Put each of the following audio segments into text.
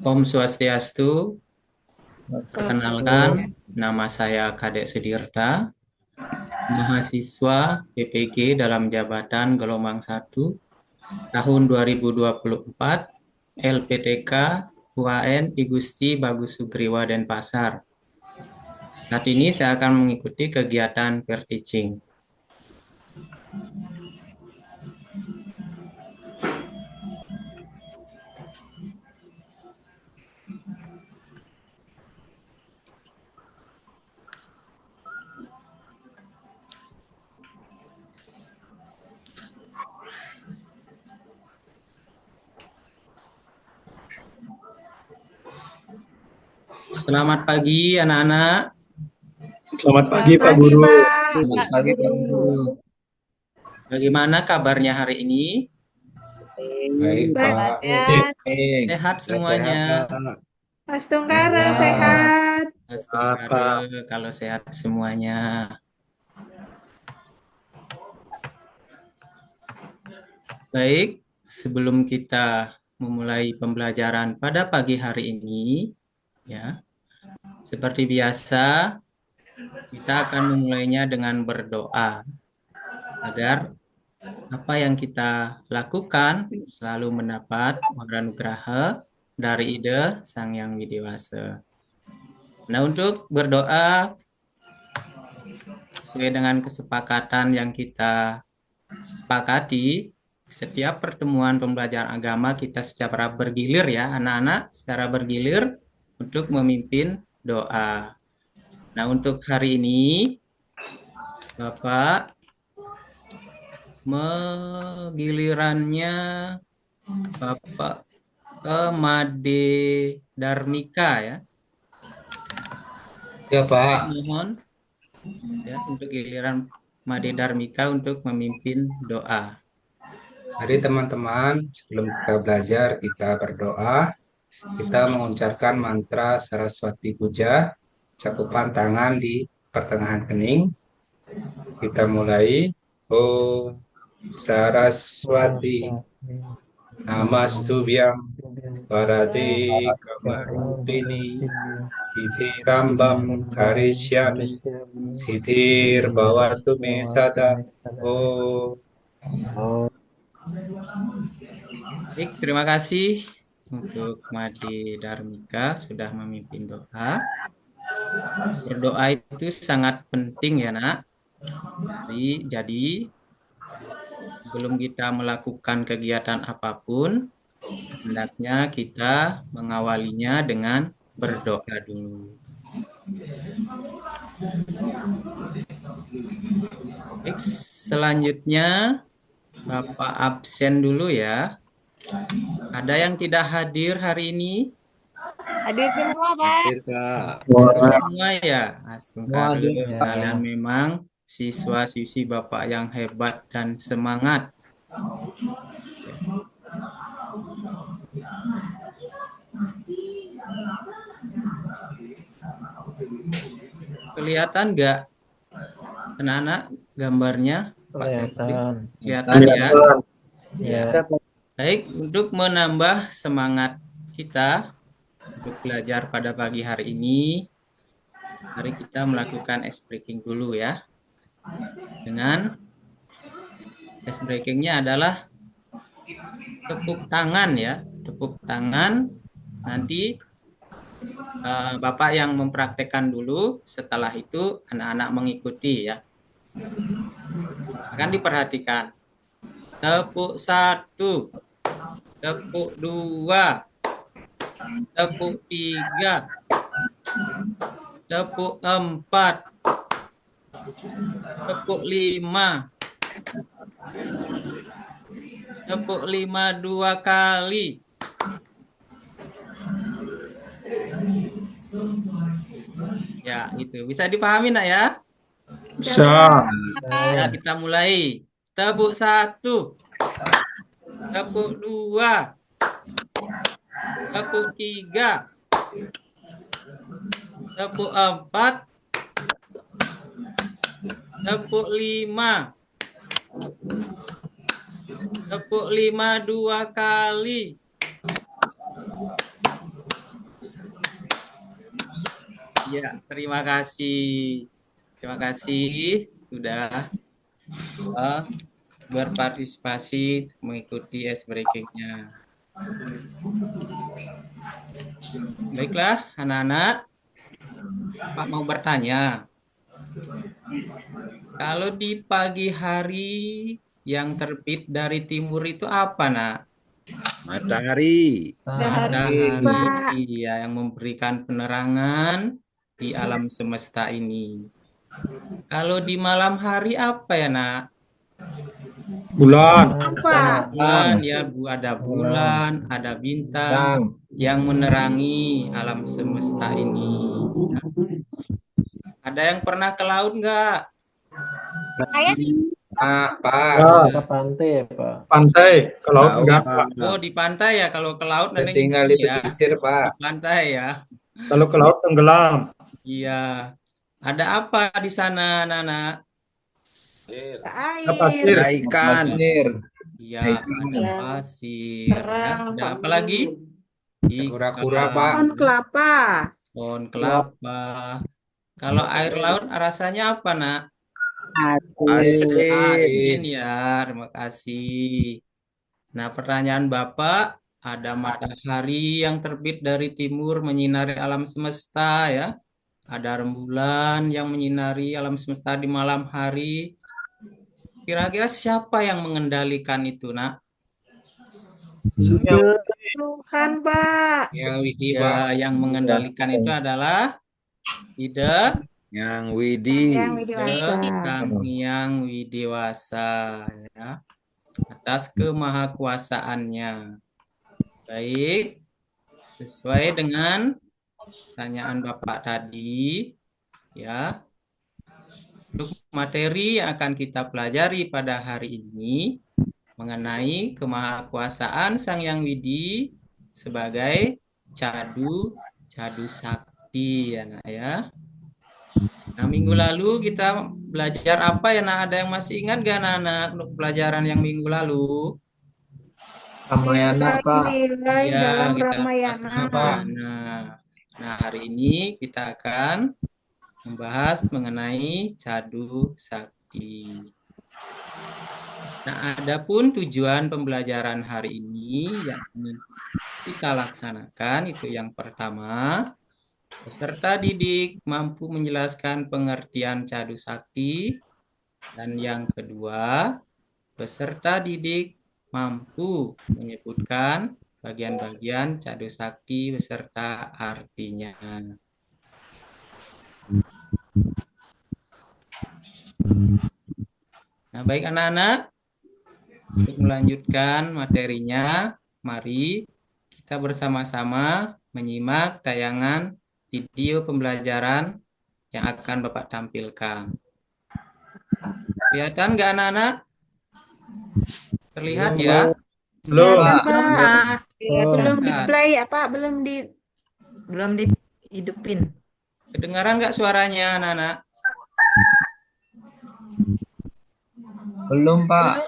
Om Swastiastu, perkenalkan, nama saya Kadek Sudirta, mahasiswa PPG dalam jabatan gelombang 1 tahun 2024, LPTK UAN I Gusti Bagus Sugriwa Denpasar. Saat ini saya akan mengikuti kegiatan peer teaching. Selamat pagi anak-anak. Selamat pagi Pak Guru. Selamat pagi Pak Guru. Bagaimana kabarnya hari ini? Baik Pak. Sehat semuanya. Mas Tungkara sehat. Astagfirullah, kalau sehat semuanya. Baik, sebelum kita memulai pembelajaran pada pagi hari ini, ya, seperti biasa, kita akan memulainya dengan berdoa agar apa yang kita lakukan selalu mendapat waranugraha dari Ida Sang Yang Widewasa. Nah, untuk berdoa sesuai dengan kesepakatan yang kita sepakati, setiap pertemuan pembelajaran agama kita secara bergilir ya, anak-anak secara bergilir untuk memimpin doa. Nah, untuk hari ini Bapak gilirannya Bapak ke Made Darmika ya. Ya Pak. Mohon ya untuk giliran Made Darmika untuk memimpin doa. Mari teman-teman, sebelum kita belajar, kita berdoa. Kita mengucapkan mantra Saraswati Puja, cakupan tangan di pertengahan kening. Kita mulai. Om Saraswati Namastubhyam Varade Kamarupini Itirambam Karishyami Siddhir Bhavatu Me Sada. Om. Baik, terima kasih untuk Made Darmika sudah memimpin doa. Berdoa itu sangat penting ya nak. Jadi sebelum kita melakukan kegiatan apapun, hendaknya kita mengawalinya dengan berdoa dulu. Baik, selanjutnya Bapak absen dulu ya. Ada yang tidak hadir hari ini? Hadir semua, Pak. Hadir, Kak. Hadir semua ya. hadir, ya. Kalian memang siswa-siswi Bapak yang hebat dan semangat. Kelihatan nggak anak-anak gambarnya? Kelihatan. Kelihatan ya? Ya. Baik, untuk menambah semangat kita untuk belajar pada pagi hari ini, mari kita melakukan ice breaking dulu ya. Dengan ice breakingnya adalah tepuk tangan ya, tepuk tangan. Nanti Bapak yang mempraktekkan dulu, setelah itu anak-anak mengikuti ya. Akan diperhatikan. Tepuk 1, tepuk 2, tepuk 3, tepuk 4, tepuk 5, tepuk 5 2 kali. Ya, itu bisa dipahami nak ya? Bisa. Nah, kita mulai. Tepuk 1, tepuk 2, tepuk 3, tepuk 4, tepuk 5, tepuk 5 2 kali. Ya, terima kasih. Terima kasih sudah berpartisipasi mengikuti ice breaking-nya. Baiklah, anak-anak, Pak mau bertanya. Kalau di pagi hari yang terbit dari timur itu apa, nak? Matahari. Matahari ya, yang memberikan penerangan di alam semesta ini. Kalau di malam hari apa ya, nak? Bulan. Apa? Bulan ya, Bu, ada bulan, ada bintang yang menerangi alam semesta ini. Ada yang pernah ke laut nggak? Saya Pak. Ke pantai, Pak. Pantai. Kalau Tahu, enggak, Pak. Oh, di pantai ya. Kalau ke laut Saya namanya tinggal gini di ya. pesisir, Di Pak. pantai ya. Kalau ke laut tenggelam. Iya. Ada apa di sana, Nana? air. Pasir. Ada ikan. Iya, ada pasir. Ya. Kerang, Ada apa lagi? Kura-kura, Ikan, Pak. Pohon kelapa. pohon kelapa. Kalau air laut rasanya apa, nak? Asin. Asin ya, terima kasih. Nah, pertanyaan Bapak, ada matahari yang terbit dari timur menyinari alam semesta ya. Ada rembulan yang menyinari alam semesta di malam hari. Kira-kira siapa yang mengendalikan itu, nak? Tuhan, Pak. Yang Widi, Pak. Ya, yang mengendalikan itu adalah Ida Yang Widi. Yang Widiwasa. Sang Hyang Widiwasa ya, atas kemahakuasaannya. Baik, sesuai dengan pertanyaan Bapak tadi ya. Untuk materi yang akan kita pelajari pada hari ini mengenai kemahakuasaan Sang Hyang Widi sebagai cadu sakti ya, nak ya. Nah, minggu lalu kita belajar apa ya, nak? Ada yang masih ingat gak, anak, untuk pelajaran yang minggu lalu? Ramayana, Pak. Nilai Ya, dalam kita Ramayana. bahas Ramayana. Nah, hari ini kita akan membahas mengenai cadu sakti. Nah, adapun tujuan pembelajaran hari ini yang ingin kita laksanakan itu yang pertama, peserta didik mampu menjelaskan pengertian cadu sakti, dan yang kedua, peserta didik mampu menyebutkan bagian-bagian cadu sakti beserta artinya. Nah, baik anak-anak, untuk melanjutkan materinya, mari kita bersama-sama menyimak tayangan video pembelajaran yang akan Bapak tampilkan. Kelihatan nggak anak-anak? Terlihat ya? Belum. Pak. Ya, belum di Nah. play ya, Pak. Belum Hidupin. Kedengaran nggak suaranya anak-anak? Belum, Pak.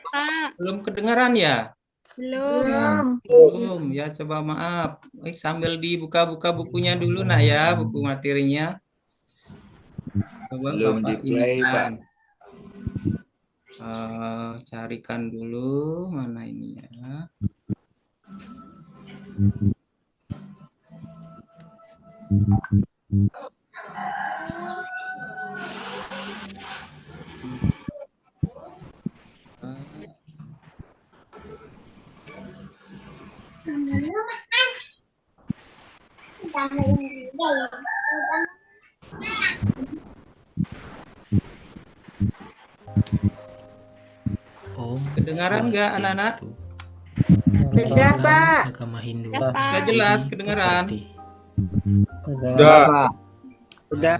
Belum kedengaran ya? Belum. Belum ya, coba maaf. Baik, sambil dibuka-buka bukunya dulu nak ya, buku materinya. Coba Belum Bapak di-play, inikan. Pak. Carikan dulu mana ini ya. Kedengaran nggak anak-anak? Sudah, Pak. Agama Hindu. Sudah jelas kedengaran. Sudah. Pak. Sudah.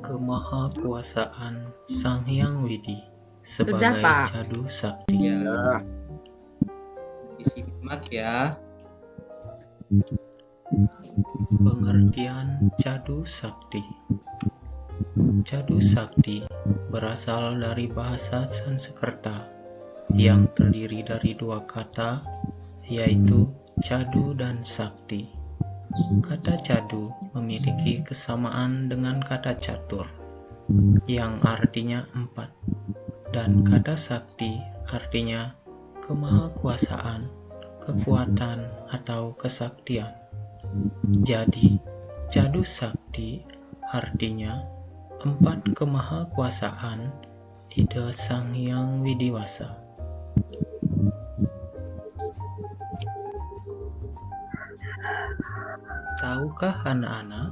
Kemahakuasaan Sang Hyang Widi sebagai Pak. cadu sakti. Ya. Disimak ya. Pengertian cadu sakti. Cadu sakti berasal dari bahasa Sanskerta yang terdiri dari dua kata, yaitu cadu dan sakti. Kata cadu memiliki kesamaan dengan kata catur, yang artinya 4, dan kata sakti artinya kemahakuasaan, kekuatan, atau kesaktian. Jadi, cadu sakti artinya 4 kemahakuasaan Ida Sang Hyang Widiwasa. Tahukah anak-anak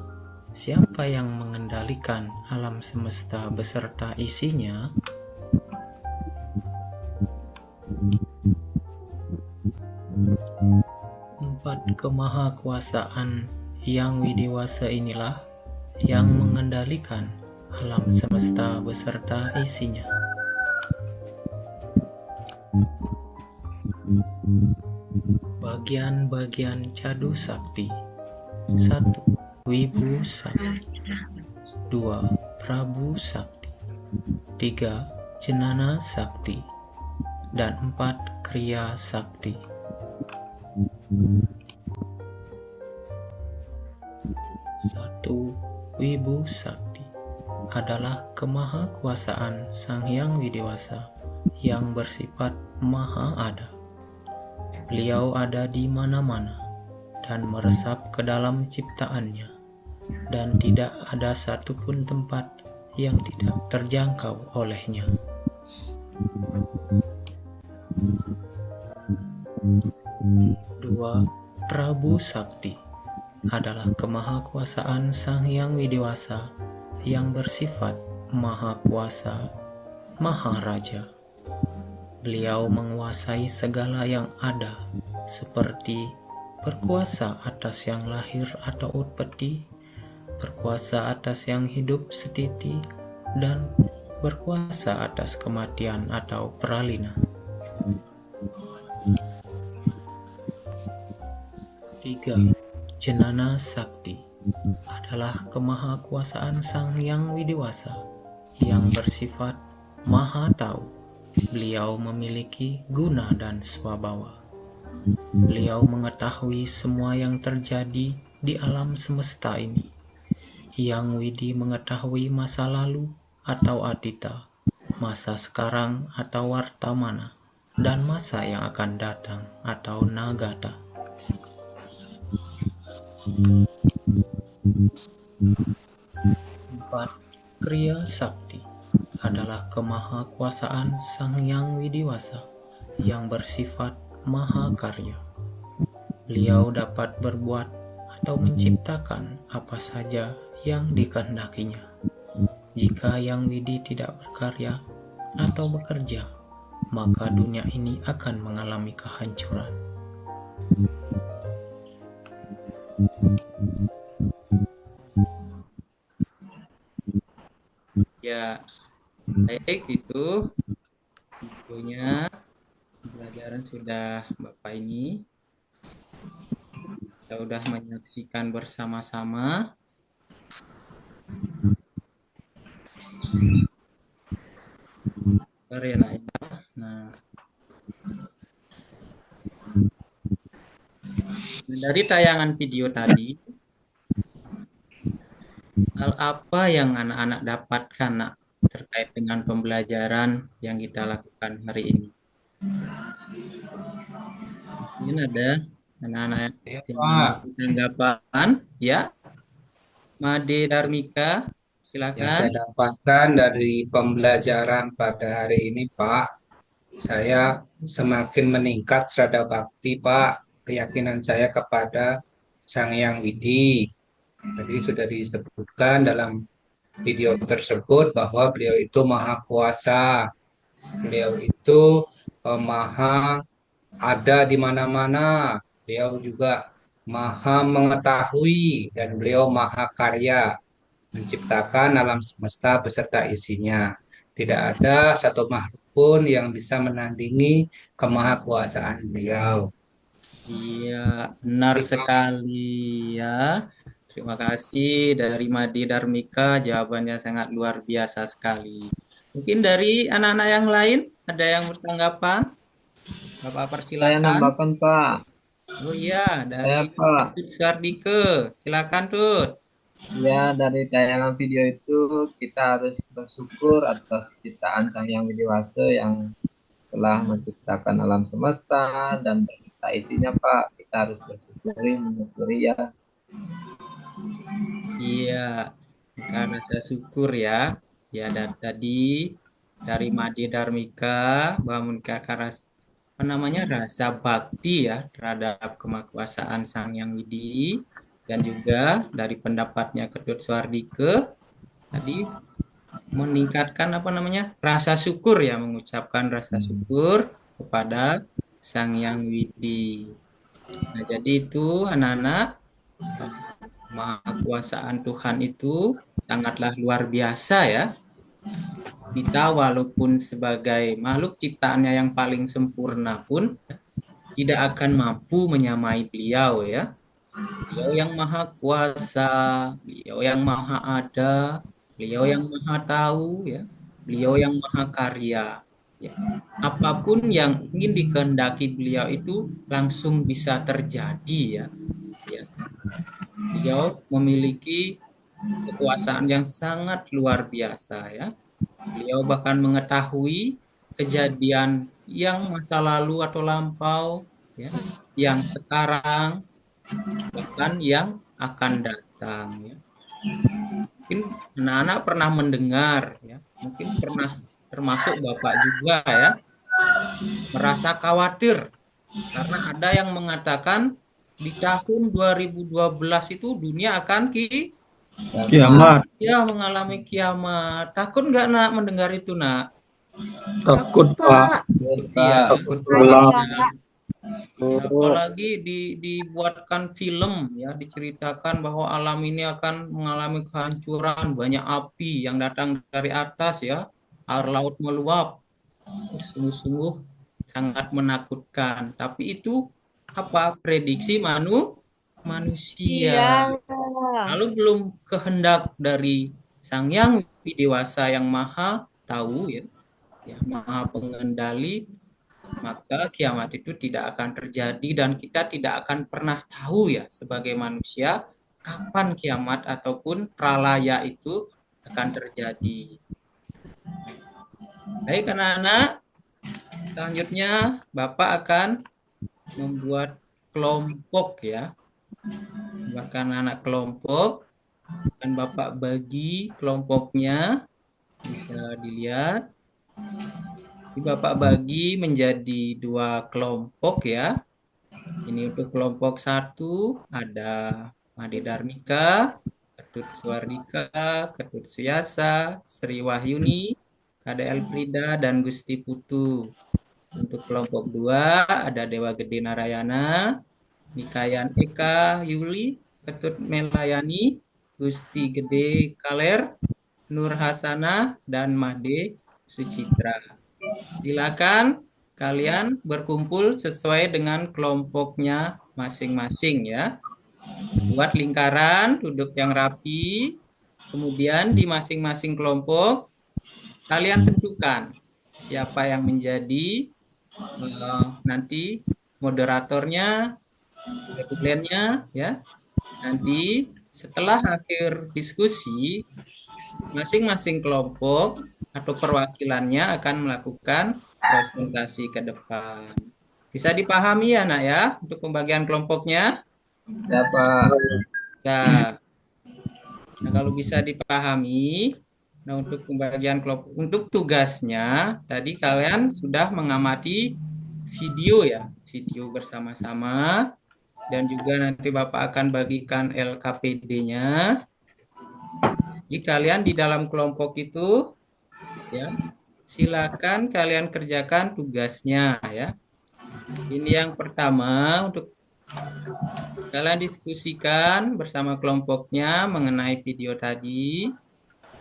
siapa yang mengendalikan alam semesta beserta isinya? Empat kemahakuasaan yang widiwasa inilah yang mengendalikan alam semesta beserta isinya. Bagian-bagian cadu sakti. 1. Wibu sakti. 2. Prabu sakti. 3. Jenana sakti. Dan 4. Kriya sakti. 1. Wibu sakti adalah kemahakuasaan Sang Hyang Widiwasa yang bersifat maha ada. Beliau ada di mana-mana dan meresap ke dalam ciptaannya, dan tidak ada satupun tempat yang tidak terjangkau olehnya. 2. Prabu Sakti adalah kemahakuasaan Sang Hyang Widiwasa yang bersifat maha kuasa, maha raja. Beliau menguasai segala yang ada, seperti berkuasa atas yang lahir atau utpeti, berkuasa atas yang hidup setiti, dan berkuasa atas kematian atau peralina. 3. Jenana Sakti adalah kemahakuasaan Sang Hyang Widiwasa yang bersifat maha tahu. Beliau memiliki guna dan swabawa. Beliau mengetahui semua yang terjadi di alam semesta ini. Yang Widi mengetahui masa lalu atau adita, masa sekarang atau wartamana, dan masa yang akan datang atau nagata. 4. Kriya Sakti adalah kemahakuasaan Sang Hyang Widiwasa yang bersifat maha karya. Beliau dapat berbuat atau menciptakan apa saja yang dikehendakinya. Jika Yang Widi tidak berkarya atau bekerja, maka dunia ini akan mengalami kehancuran. Ya, baik itu videonya. Pelajaran sudah Bapak ini. Kita sudah menyaksikan bersama-sama. Bentar ya, Nak, ya. Nah, dari tayangan video tadi, hal apa yang anak-anak dapatkan, Nak, terkait dengan pembelajaran yang kita lakukan hari ini? Mungkin ada anak-anak yang Ya, ingin Pak. tanggapan, ya. Made Darmika, Yang silakan. saya dapatkan dari pembelajaran pada hari ini, Pak, saya semakin meningkat serada bakti, Pak. Keyakinan saya kepada Sang Hyang Widi. Tadi sudah disebutkan dalam video tersebut bahwa beliau itu maha kuasa. Beliau itu maha ada di mana-mana. Beliau juga maha mengetahui dan beliau maha karya, menciptakan alam semesta beserta isinya. Tidak ada satu makhluk pun yang bisa menandingi kemahakuasaan beliau. Iya, benar sekali ya. Terima kasih dari Made Darmika, jawabannya sangat luar biasa sekali. Mungkin dari anak-anak yang lain ada yang bertanggapan? Bapak Saya persilakan. nambahkan, Pak. Oh iya, Saya dari Pak, Tut Sardike. Silakan Tut. ya dari tayangan video itu kita harus bersyukur atas ciptaan Sang Yang Widi Wasa yang telah menciptakan alam semesta dan berita isinya Pak. Kita harus mensyukuri ya. Iya, kita rasa syukur ya. Ya, dan tadi dari Made Darmika bahwa apa namanya rasa bakti ya terhadap kemakuasaan Sang Yang Widi, dan juga dari pendapatnya Ketut Suardike tadi meningkatkan apa namanya rasa syukur ya, mengucapkan rasa syukur kepada Sang Yang Widi. Nah, jadi itu anak-anak, kemahakuasaan Tuhan itu sangatlah luar biasa ya. Kita walaupun sebagai makhluk ciptaannya yang paling sempurna pun tidak akan mampu menyamai beliau ya. Beliau yang maha kuasa, beliau yang maha ada, beliau yang maha tahu ya, beliau yang maha karya. Ya. Apapun yang ingin dikehendaki beliau itu langsung bisa terjadi ya. Ya. Beliau memiliki kekuasaan yang sangat luar biasa ya. Beliau bahkan mengetahui kejadian yang masa lalu atau lampau, ya, yang sekarang, bahkan yang akan datang. Ya. Mungkin anak-anak pernah mendengar, ya, mungkin pernah termasuk Bapak juga ya, merasa khawatir karena ada yang mengatakan di tahun 2012 itu dunia akan Kiamat. ya mengalami kiamat. Takut nggak nak mendengar itu nak? Takut Pak. Iya, Pak. Gelap. apalagi dibuatkan film ya, diceritakan bahwa alam ini akan mengalami kehancuran, banyak api yang datang dari atas ya, air laut meluap. Sungguh-sungguh sangat menakutkan. Tapi itu apa prediksi manusia. Lalu belum kehendak dari Sang Yang Widewasa yang maha tahu ya, maha pengendali, maka kiamat itu tidak akan terjadi dan kita tidak akan pernah tahu ya sebagai manusia kapan kiamat ataupun pralaya itu akan terjadi. Baik anak-anak, selanjutnya Bapak akan membuat kelompok ya. Bahkan anak kelompok, dan Bapak bagi kelompoknya, bisa dilihat. Bapak bagi menjadi 2 kelompok ya. Ini untuk kelompok 1 ada Made Darmika, Ketut Suardika, Ketut Suyasa, Sri Wahyuni, KDL Frida, dan Gusti Putu. Untuk kelompok 2 ada Dewa Gede Narayana, Nikayan Eka Yuli, Ketut Melayani, Gusti Gede Kaler, Nur Hasanah, dan Made Sucitra. Silakan kalian berkumpul sesuai dengan kelompoknya masing-masing ya. Buat lingkaran, duduk yang rapi. Kemudian di masing-masing kelompok kalian tentukan siapa yang menjadi nanti moderatornya, presidennya ya. Nanti setelah akhir diskusi, masing-masing kelompok atau perwakilannya akan melakukan presentasi ke depan. Bisa dipahami ya nak ya untuk pembagian kelompoknya? Ya Pak. Nah, kalau bisa dipahami, nah untuk pembagian kelompok, untuk tugasnya tadi kalian sudah mengamati video ya, video bersama-sama, dan juga nanti Bapak akan bagikan LKPD-nya. Jadi kalian di dalam kelompok itu ya, silakan kalian kerjakan tugasnya ya. Ini yang pertama, untuk kalian diskusikan bersama kelompoknya mengenai video tadi.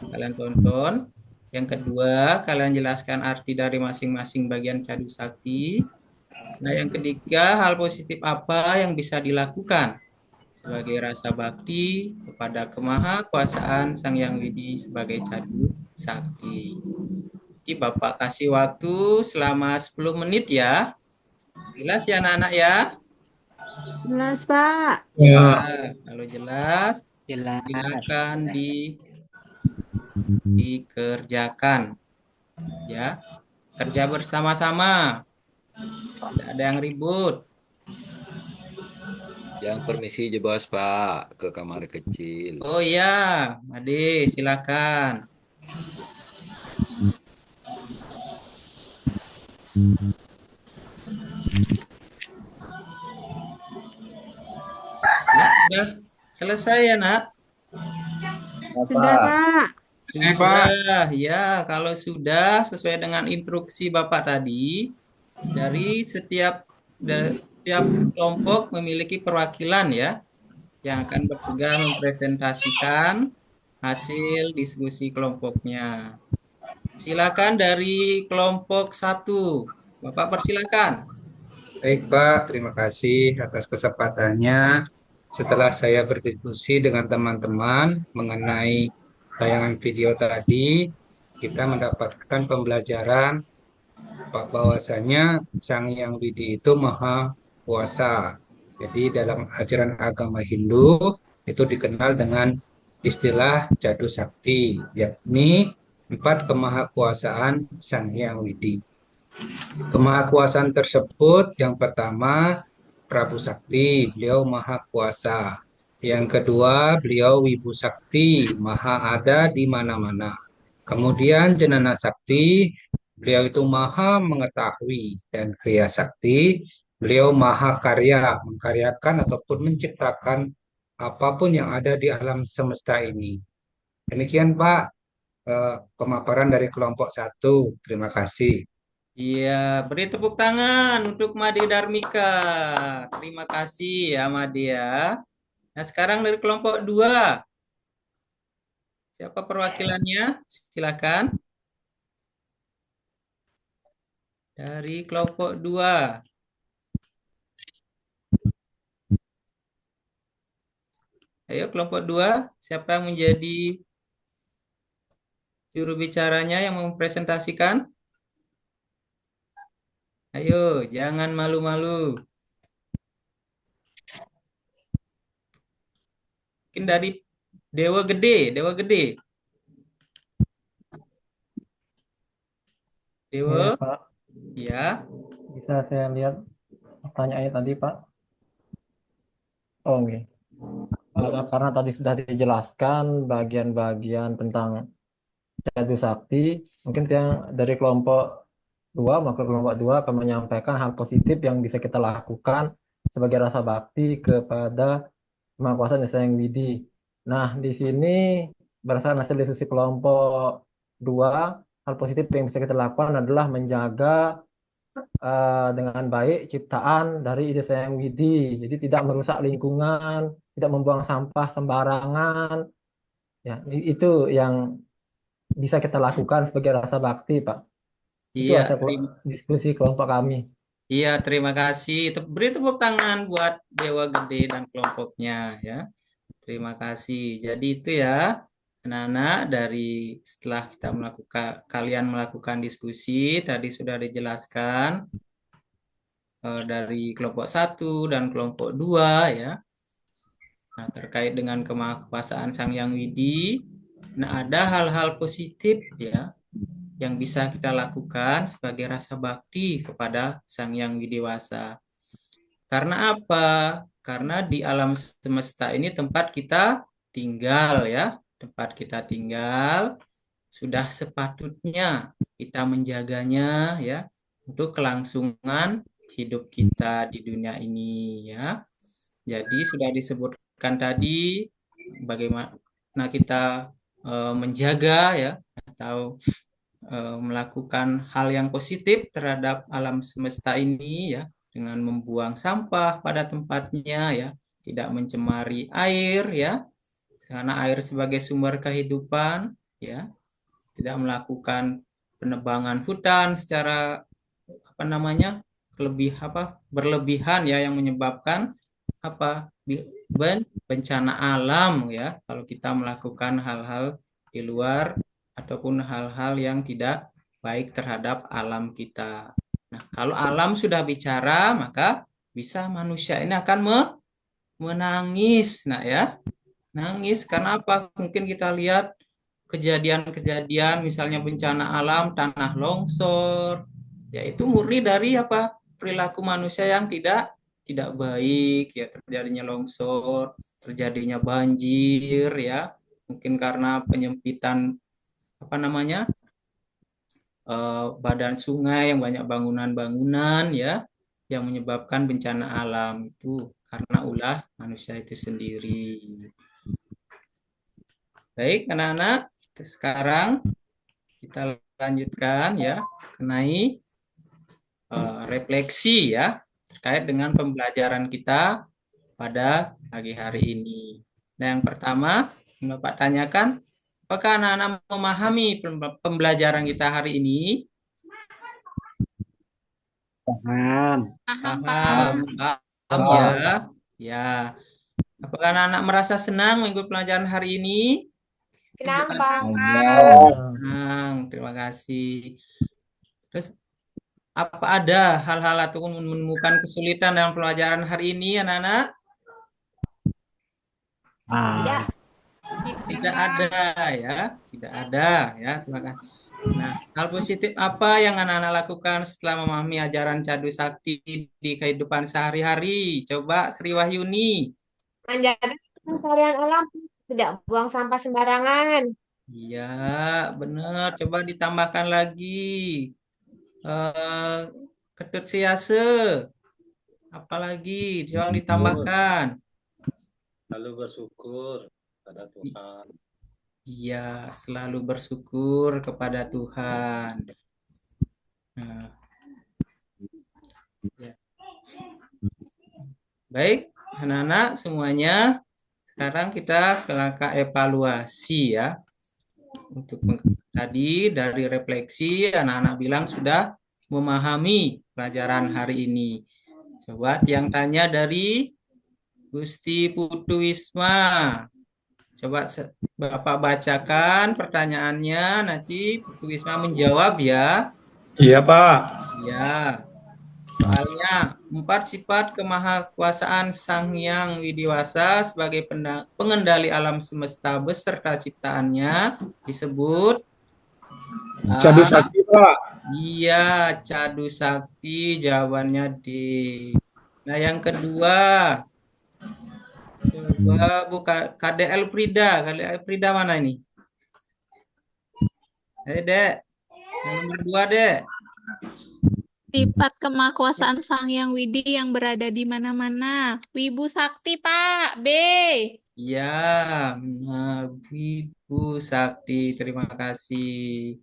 Kalian tonton. Yang kedua, kalian jelaskan arti dari masing-masing bagian cadu sakti. Nah, yang ketiga, hal positif apa yang bisa dilakukan sebagai rasa bakti kepada kemahakuasaan Sang Yang Widi sebagai cadu sakti. Jadi Bapak kasih waktu selama 10 menit ya. Jelas ya anak-anak ya? Jelas, Pak. Ya. Kalau jelas, silakan dikerjakan. Ya, kerja bersama-sama. Tidak ada yang ribut. Yang permisi je bos Pak ke kamar kecil. Oh iya, Ade, silakan. Nak, sudah selesai ya, Nak? Sudah, Pak. Sudah, ya. Kalau sudah sesuai dengan instruksi Bapak tadi, dari setiap kelompok memiliki perwakilan ya, yang akan bertugas mempresentasikan hasil diskusi kelompoknya. Silakan dari kelompok 1. Bapak persilakan. Baik, Pak. Terima kasih atas kesempatannya. Setelah saya berdiskusi dengan teman-teman mengenai tayangan video tadi, kita mendapatkan pembelajaran bahwasanya Sang Hyang Widi itu Maha Kuasa. Jadi dalam ajaran agama Hindu itu dikenal dengan istilah Jadu Sakti, yakni 4 kemahakuasaan Sang Hyang Widi. Kemahakuasaan tersebut yang pertama Prabu Sakti, beliau Maha Kuasa. Yang kedua, beliau Wibu Sakti, Maha ada di mana-mana. Kemudian Jenana Sakti, beliau itu Maha mengetahui. Dan Kriya Sakti, beliau Maha karya, mengkaryakan ataupun menciptakan apapun yang ada di alam semesta ini. Demikian Pak, pemaparan dari kelompok 1. Terima kasih. Iya, beri tepuk tangan untuk Made Darmika. Terima kasih ya Made ya. Nah, sekarang dari kelompok 2. Siapa perwakilannya? Silakan. Dari kelompok 2. Ayo kelompok 2, siapa yang menjadi juru bicaranya yang mempresentasikan? Ayo, jangan malu-malu. Mungkin dari Dewa Gede, Dewa Gede. Dewa, Iya, Pak. ya. Bisa saya lihat pertanyaannya tadi, Pak? Oh, oke. Karena tadi sudah dijelaskan bagian-bagian tentang Jadu Sakti, mungkin yang dari kelompok 2, maka kelompok 2 akan menyampaikan hal positif yang bisa kita lakukan sebagai rasa bakti kepada Maha Kuasa Desa Yang Widi. Nah, di sini berdasarkan hasil diskusi kelompok 2, hal positif yang bisa kita lakukan adalah menjaga dengan baik ciptaan dari Ide Sayang Widi. Jadi tidak merusak lingkungan, tidak membuang sampah sembarangan. Ya, itu yang bisa kita lakukan sebagai rasa bakti, Pak. Itu Iya, hasil diskusi kelompok kami. iya, terima kasih. Beri tepuk tangan buat Dewa Gede dan kelompoknya ya. Terima kasih. Jadi itu ya, anak-anak dari setelah kita kalian melakukan diskusi, tadi sudah dijelaskan dari kelompok 1 dan kelompok 2 ya. Nah, terkait dengan kemahakuasaan Sang Hyang Widi, nah ada hal-hal positif ya yang bisa kita lakukan sebagai rasa bakti kepada Sang Hyang Widiwasa. Karena apa? Karena di alam semesta ini tempat kita tinggal ya, tempat kita tinggal sudah sepatutnya kita menjaganya ya untuk kelangsungan hidup kita di dunia ini ya. Jadi sudah disebutkan tadi bagaimana kita menjaga ya atau melakukan hal yang positif terhadap alam semesta ini ya dengan membuang sampah pada tempatnya ya, tidak mencemari air ya, karena air sebagai sumber kehidupan ya, tidak melakukan penebangan hutan secara berlebihan ya yang menyebabkan bencana alam ya kalau kita melakukan hal-hal di luar ataupun hal-hal yang tidak baik terhadap alam kita. Nah, kalau alam sudah bicara, maka bisa manusia ini akan menangis. Nah ya, nangis karena apa? Mungkin kita lihat kejadian-kejadian misalnya bencana alam, tanah longsor, yaitu murni dari apa? Perilaku manusia yang tidak baik ya, terjadinya longsor, terjadinya banjir ya. Mungkin karena penyempitan apa namanya? Badan sungai yang banyak bangunan-bangunan ya yang menyebabkan bencana alam itu karena ulah manusia itu sendiri. Baik, anak-anak, sekarang kita lanjutkan ya mengenai refleksi ya terkait dengan pembelajaran kita pada pagi hari ini. Nah, yang pertama, Bapak tanyakan, apakah anak-anak memahami pembelajaran kita hari ini? Paham. Paham ya. Ya. Apakah anak-anak merasa senang mengikuti pelajaran hari ini? Kenapa? Senang, terima kasih. Terus apa ada hal-hal atau menemukan kesulitan dalam pelajaran hari ini, anak-anak? Tidak. Tidak ada ya, tidak ada ya. Terima kasih. Nah, hal positif apa yang anak-anak lakukan setelah memahami ajaran Cadu Sakti di kehidupan sehari-hari? Coba Sri Wahyuni. Menjaga kelestarian alam, tidak buang sampah sembarangan. Iya, benar. Coba ditambahkan lagi. Ketut siase. Apalagi, coba ditambahkan. Lalu bersyukur pada Tuhan. Iya, selalu bersyukur kepada Tuhan. Nah, ya. Baik, anak-anak semuanya. Sekarang kita ke langkah evaluasi ya. Untuk tadi dari refleksi, anak-anak bilang sudah memahami pelajaran hari ini. Coba yang tanya dari Gusti Putu Wisma. Coba Bapak bacakan pertanyaannya, nanti Putu Wisma menjawab ya. Iya, Pak. Ya. Soalnya 4 sifat kemahakuasaan Sang Hyang Widiwasa sebagai pengendali alam semesta beserta ciptaannya disebut Cadu Sakti, Pak. Iya, Cadu Sakti, jawabannya D. Nah, yang kedua, coba buka KDL Prida. KDL Prida mana ini? Dek. Yang nomor 2, Dek. Sifat kemahakuasaan Sang Hyang Widi yang berada di mana-mana. Wibu Sakti, Pak. B. Ya, Wibu Sakti. Terima kasih.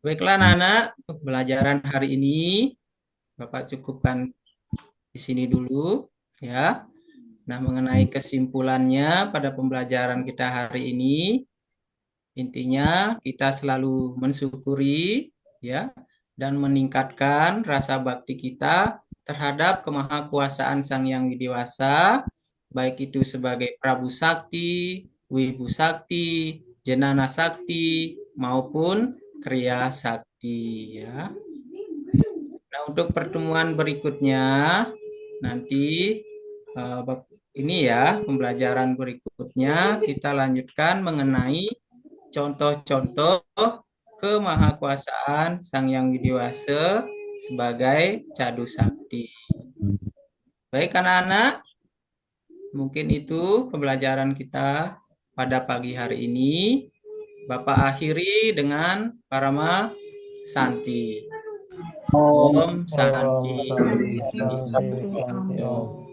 Baiklah, anak-anak. Pembelajaran hari ini Bapak cukupkan di sini dulu, ya. Nah, mengenai kesimpulannya pada pembelajaran kita hari ini, intinya kita selalu mensyukuri, ya, dan meningkatkan rasa bakti kita terhadap kemahakuasaan Sang Hyang Widiwasa, baik itu sebagai Prabu Sakti, Wibu Sakti, Jenana Sakti, maupun Kriya Sakti ya. Nah, untuk pertemuan berikutnya nanti ini ya, pembelajaran berikutnya kita lanjutkan mengenai contoh-contoh kemahakuasaan Sang Hyang Widiwasa sebagai Cadu Sakti. Baik anak-anak, mungkin itu pembelajaran kita pada pagi hari ini. Bapak akhiri dengan Parama Santi. Om Santi. Santi.